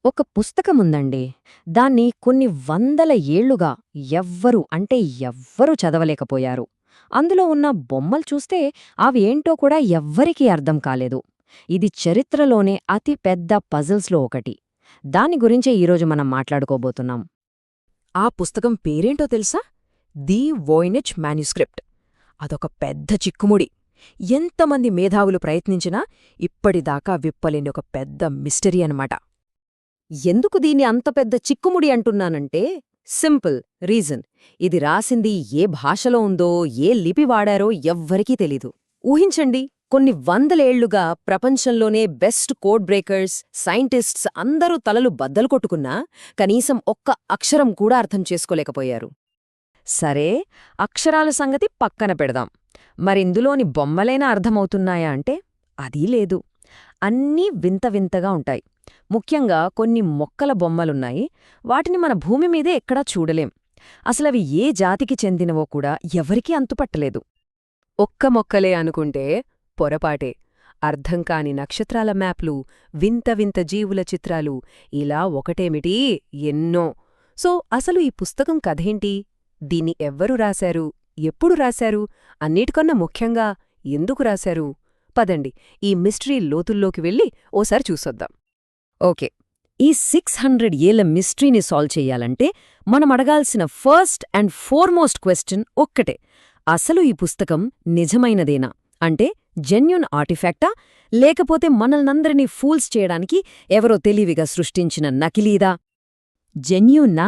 ఒక పుస్తకముందండి. దాన్ని కొన్ని వందల ఏళ్లుగా ఎవ్వరూ చదవలేకపోయారు. అందులో ఉన్న బొమ్మలు చూస్తే అవి ఏంటో కూడా ఎవ్వరికీ అర్థం కాలేదు. ఇది చరిత్రలోనే అతి పెద్ద పజిల్స్లో ఒకటి. దాని గురించే ఈరోజు మనం మాట్లాడుకోబోతున్నాం. ఆ పుస్తకం పేరేంటో తెలుసా? The Voynich manuscript. అదొక పెద్ద చిక్కుముడి. ఎంతమంది మేధావులు ప్రయత్నించినా ఇప్పటిదాకా విప్పలేని ఒక పెద్ద మిస్టరీ అనమాట. ఎందుకు దీన్ని అంత పెద్ద చిక్కుముడి అంటున్నానంటే సింపుల్ రీజన్. ఇది రాసింది ఏ భాషలో ఉందో, ఏ లిపి వాడారో ఎవ్వరికీ తెలీదు. ఊహించండి, కొన్ని వందలేళ్లుగా ప్రపంచంలోనే బెస్ట్ కోడ్ బ్రేకర్స్, సైంటిస్ట్స్ అందరూ తలలు బద్దలు కొట్టుకున్నా కనీసం ఒక్క అక్షరం కూడా అర్థం చేసుకోలేకపోయారు. సరే, అక్షరాల సంగతి పక్కన పెడదాం. మరిందులోని బొమ్మలైనా అర్థమవుతున్నాయా అంటే అదీ లేదు. అన్నీ వింత వింతగా ఉంటాయి. ముఖ్యంగా కొన్ని మొక్కల బొమ్మలున్నాయి. వాటిని మన భూమి మీదే ఎక్కడా చూడలేం. అసలవి ఏ జాతికి చెందినవో కూడా ఎవరికీ అంతుపట్టలేదు. ఒక్క మొక్కలే అనుకుంటే పొరపాటే. అర్థంకాని నక్షత్రాల మ్యాప్లు, వింత వింత జీవుల చిత్రాలు, ఇలా ఒకటేమిటి ఎన్నో. సో అసలు ఈ పుస్తకం కథేంటి? దీన్ని ఎవ్వరు రాశారు, ఎప్పుడు రాశారు, అన్నిటికన్నా ముఖ్యంగా ఎందుకు రాశారు? పదండి, ఈ మిస్టరీ లోతుల్లోకి వెళ్ళి ఓసారి చూసొద్దాం. ఓకే, ఈ 600 ఏళ్ల మిస్టరీని సాల్వ్ చెయ్యాలంటే మనం అడగాల్సిన ఫస్ట్ అండ్ ఫోర్మోస్ట్ క్వశ్చన్ ఒక్కటే: అసలు ఈ పుస్తకం నిజమైనదేనా? అంటే జెన్యూన్ ఆర్టిఫాక్టా, లేకపోతే మనల్నందరినీ ఫూల్స్ చేయడానికి ఎవరో తెలివిగా సృష్టించిన నకిలీదా? జెన్యూన్నా,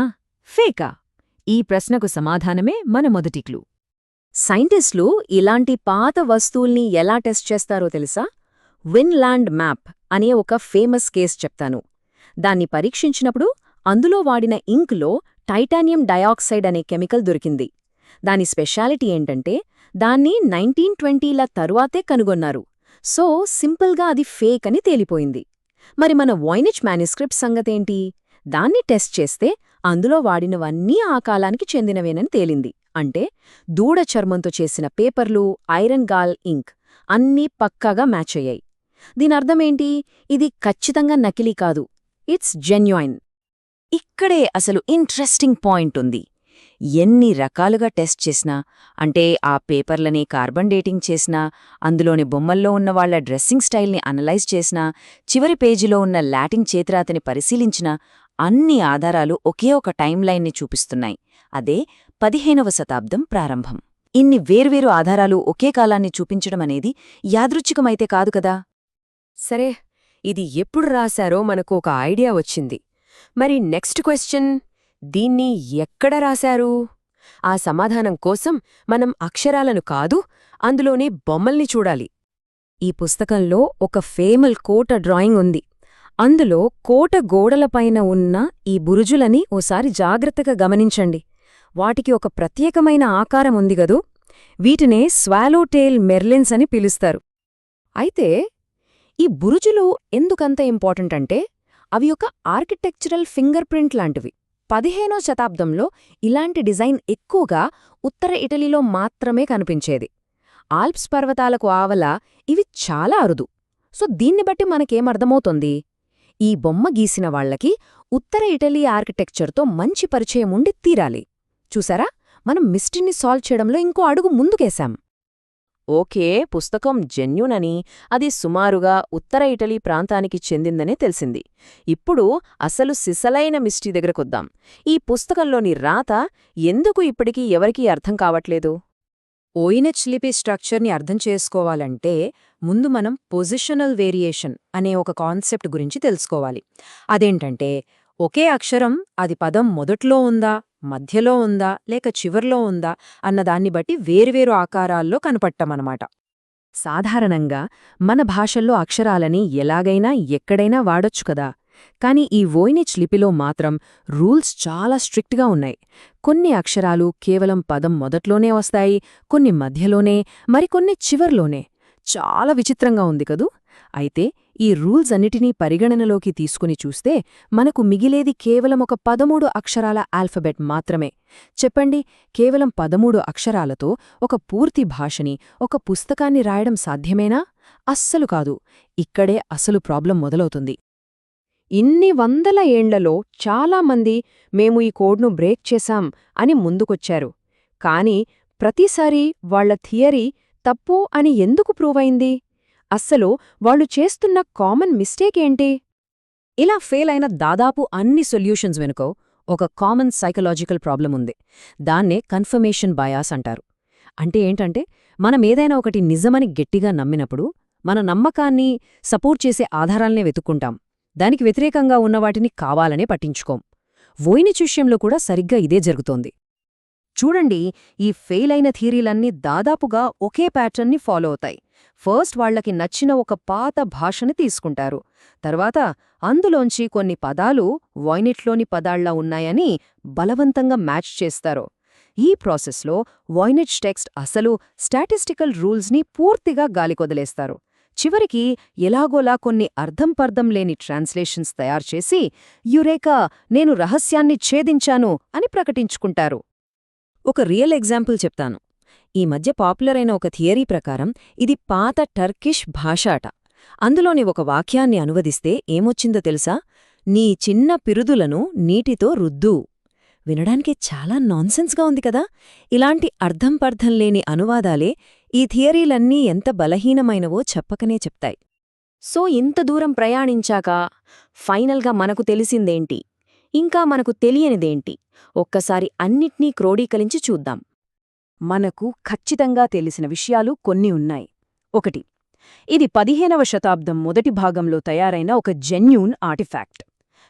ఫేకా? ఈ ప్రశ్నకు సమాధానమే మన మొదటి క్లూ. సైంటిస్టులు ఇలాంటి పాత వస్తువుల్ని ఎలా టెస్ట్ చేస్తారో తెలుసా? విన్లాండ్ మ్యాప్ అనే ఒక ఫేమస్ కేస్ చెప్తాను. దాన్ని పరీక్షించినప్పుడు అందులో వాడిన ఇంక్లో టైటానియం డయాక్సైడ్ అనే కెమికల్ దొరికింది. దాని స్పెషాలిటీ ఏంటంటే దాన్ని 1920ల తరువాతే కనుగొన్నారు. సో సింపుల్గా అది ఫేక్ అని తేలిపోయింది. మరి మన వోయ్నిచ్ మాన్యుస్క్రిప్ట్ సంగతేంటి? దాన్ని టెస్ట్ చేస్తే అందులో వాడినవన్నీ ఆ కాలానికి చెందినవేనని తేలింది. అంటే దూడ చర్మంతో చేసిన పేపర్లు, ఐరన్ గాల్ ఇంక్ అన్నీ పక్కాగా మ్యాచ్ అయ్యాయి. దీనర్థమేంటి? ఇది ఖచ్చితంగా నకిలీ కాదు, ఇట్స్ జెన్యూన్. ఇక్కడే అసలు ఇంట్రెస్టింగ్ పాయింట్ ఉంది. ఎన్ని రకాలుగా టెస్ట్ చేసినా, అంటే ఆ పేపర్లని కార్బన్ డేటింగ్ చేసినా, అందులోని బొమ్మల్లో ఉన్న వాళ్ల డ్రెస్సింగ్ స్టైల్ని అనలైజ్ చేసినా, చివరి పేజీలో ఉన్న లాటిన్ చేతిరాతని పరిశీలించినా, అన్ని ఆధారాలు ఒకే ఒక టైంలైన్ని చూపిస్తున్నాయి. అదే 15వ శతాబ్దం ప్రారంభం. ఇన్ని వేర్వేరు ఆధారాలు ఒకే కాలాన్ని చూపించడమనేది యాదృచ్ఛికమైతే కాదు కదా. సరే, ఇది ఎప్పుడు రాశారో మనకు ఒక ఐడియా వచ్చింది. మరి నెక్స్ట్ క్వశ్చన్, దీన్ని ఎక్కడ రాశారు? ఆ సమాధానం కోసం మనం అక్షరాలను కాదు, అందులోనే బొమ్మల్ని చూడాలి. ఈ పుస్తకంలో ఒక ఫేమల్ కోట డ్రాయింగ్ ఉంది. అందులో కోట గోడలపైన ఉన్న ఈ బురుజులని ఓసారి జాగ్రత్తగా గమనించండి. వాటికి ఒక ప్రత్యేకమైన ఆకారం ఉంది గదూ. వీటినే స్వాలోటేల్ మెర్లిన్స్ అని పిలుస్తారు. అయితే ఈ బురుజులు ఎందుకంత ఇంపార్టెంట్ అంటే అవి ఒక ఆర్కిటెక్చరల్ ఫింగర్ ప్రింట్ లాంటివి. 15వ శతాబ్దంలో ఇలాంటి డిజైన్ ఎక్కువగా ఉత్తర ఇటలీలో మాత్రమే కనిపించేది. ఆల్ప్స్ పర్వతాలకు ఆవల ఇవి చాలా అరుదు. సో దీన్ని బట్టి మనకేమర్థమవుతోంది? ఈ బొమ్మ గీసిన వాళ్లకి ఉత్తర ఇటలీ ఆర్కిటెక్చర్తో మంచి పరిచయం ఉండి తీరాలి. చూసారా, మనం మిస్టరీని సాల్వ్ చేయడంలో ఇంకో అడుగు ముందుకేశాం. ఓకే, పుస్తకం జెన్యూన్ అని, అది సుమారుగా ఉత్తర ఇటలీ ప్రాంతానికి చెందిందనే తెలిసింది. ఇప్పుడు అసలు సిసలైన మిస్టరీ దగ్గరకొద్దాం. ఈ పుస్తకంలోని రాత ఎందుకు ఇప్పటికీ ఎవరికీ అర్థం కావట్లేదు? వోయ్నిచ్ లిపి స్ట్రక్చర్ని అర్థం చేసుకోవాలంటే ముందు మనం పొజిషనల్ వేరియేషన్ అనే ఒక కాన్సెప్ట్ గురించి తెలుసుకోవాలి. అదేంటంటే ఒకే అక్షరం అది పదం మొదట్లో ఉందా, మధ్యలో ఉందా, లేక చివర్లో ఉందా అన్నదాన్ని బట్టి వేర్వేరు ఆకారాల్లో కనపట్టమన్నమాట. సాధారణంగా మన భాషల్లో అక్షరాలని ఎలాగైనా ఎక్కడైనా వాడొచ్చు కదా. కాని ఈ వోయ్నిచ్ లిపిలో మాత్రం రూల్స్ చాలా స్ట్రిక్ట్గా ఉన్నాయి. కొన్ని అక్షరాలు కేవలం పదం మొదట్లోనే వస్తాయి, కొన్ని మధ్యలోనే, మరికొన్ని చివర్లోనే. చాలా విచిత్రంగా ఉంది కదూ. అయితే ఈ రూల్స్ అన్నిటినీ పరిగణనలోకి తీసుకుని చూస్తే మనకు మిగిలేది కేవలం ఒక 13 అక్షరాల ఆల్ఫబెట్ మాత్రమే. చెప్పండి, కేవలం 13 అక్షరాలతో ఒక పూర్తి భాషని, ఒక పుస్తకాన్ని రాయడం సాధ్యమేనా? అస్సలు కాదు. ఇక్కడే అసలు ప్రాబ్లం మొదలవుతుంది. ఇన్ని వందల ఏండ్లలో చాలామంది మేము ఈ కోడ్ను బ్రేక్ చేశాం అని ముందుకొచ్చారు. కాని ప్రతిసారీ వాళ్ల థియరీ తప్పు అని ఎందుకు ప్రూవ్ అయింది? అస్సలు వాళ్ళు చేస్తున్న కామన్ మిస్టేక్ ఏంటి? ఇలా ఫెయిల్ అయిన దాదాపు అన్ని సొల్యూషన్స్ వెనుకో ఒక కామన్ సైకలాజికల్ ప్రాబ్లం ఉంది. దాన్నే కన్ఫర్మేషన్ బయాస్ అంటారు. అంటే ఏంటంటే మనమేదైనా ఒకటి నిజమని గట్టిగా నమ్మినప్పుడు మన నమ్మకాన్ని సపోర్ట్ చేసే ఆధారాలనే వెతుక్కుంటాం. దానికి వ్యతిరేకంగా ఉన్నవాటిని కావాలనే పట్టించుకోం. వోయినిచ్ విషయంలో కూడా సరిగ్గా ఇదే జరుగుతోంది. చూడండి, ఈ ఫెయిల్ అయిన థియరీలన్నీ దాదాపుగా ఒకే ప్యాటర్న్ని ఫాలో అవుతాయి. ఫస్ట్ వాళ్లకి నచ్చిన ఒక పాత భాషని తీసుకుంటారు. తర్వాత అందులోంచి కొన్ని పదాలు వోయినిచ్లోని పదాల్లా ఉన్నాయని బలవంతంగా మ్యాచ్ చేస్తారు. ఈ ప్రాసెస్లో వోయినిచ్ టెక్స్ట్ అసలు స్టాటిస్టికల్ రూల్స్ని పూర్తిగా గాలికొదిలేస్తారు. చివరికి ఎలాగోలా కొన్ని అర్థంపర్థం లేని ట్రాన్స్లేషన్స్ తయారుచేసి యురేకా, నేను రహస్యాన్ని ఛేదించాను అని ప్రకటించుకుంటారు. ఒక రియల్ ఎగ్జాంపుల్ చెప్తాను. ఈ మధ్య పాపులర్ అయిన ఒక థియరీ ప్రకారం ఇది పాత టర్కిష్ భాష అట. అందులోని ఒక వాక్యాన్ని అనువదిస్తే ఏమొచ్చిందో తెలుసా? నీ చిన్న పిరుదులను నీటితో రుద్దు. వినడానికి చాలా నాన్సెన్స్గా ఉంది కదా? ఇలాంటి అర్థంపర్థం లేని అనువాదాలే ఈ థియరీలన్నీ ఎంత బలహీనమైనవో చెప్పకనే చెప్తాయి. సో ఇంత దూరం ప్రయాణించాక ఫైనల్గా మనకు తెలిసిందేంటి? ఇంకా మనకు తెలియనిదేంటి? ఒక్కసారి అన్నిట్నీ క్రోడీకరించి చూద్దాం. మనకు ఖచ్చితంగా తెలిసిన విషయాలు కొన్ని ఉన్నాయి. 1. ఇది 15వ శతాబ్దం మొదటి భాగంలో తయారైన ఒక జెన్యూన్ ఆర్టిఫాక్ట్.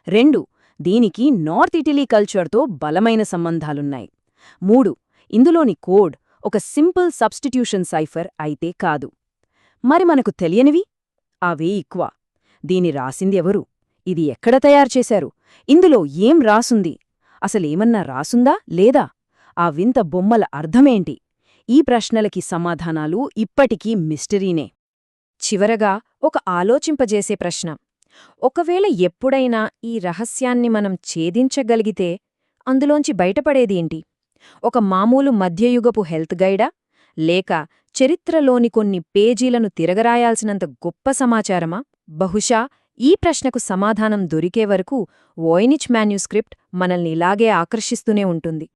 2. దీనికి నార్త్ ఇటలీ కల్చర్తో బలమైన సంబంధాలున్నాయి. 3. ఇందులోని కోడ్ ఒక సింపుల్ సబ్స్టిట్యూషన్ సైఫర్ అయితే కాదు. మరి మనకు తెలియనివి? అవే ఎక్కువ. దీని రాసింది ఎవరు? ఇది ఎక్కడ తయారుచేశారు? ఇందులో ఏం రాసుంది? అసలేమన్నా రాసుందా లేదా? ఆ వింత బొమ్మల అర్థమేంటి? ఈ ప్రశ్నలకి సమాధానాలు ఇప్పటికీ మిస్టరీనే. చివరగా ఒక ఆలోచింపజేసే ప్రశ్న. ఒకవేళ ఎప్పుడైనా ఈ రహస్యాన్ని మనం ఛేదించగలిగితే అందులోంచి బయటపడేదేంటి? ఒక మామూలు మధ్యయుగపు హెల్త్ గైడా? లేక చరిత్రలోని కొన్ని పేజీలను తిరగరాయాల్సినంత గొప్ప సమాచారమా? బహుశా ఈ ప్రశ్నకు సమాధానం దొరికే వరకు వోయినిచ్ మాన్యుస్క్రిప్ట్ మనల్ని ఇలాగే ఆకర్షిస్తూనే ఉంటుంది.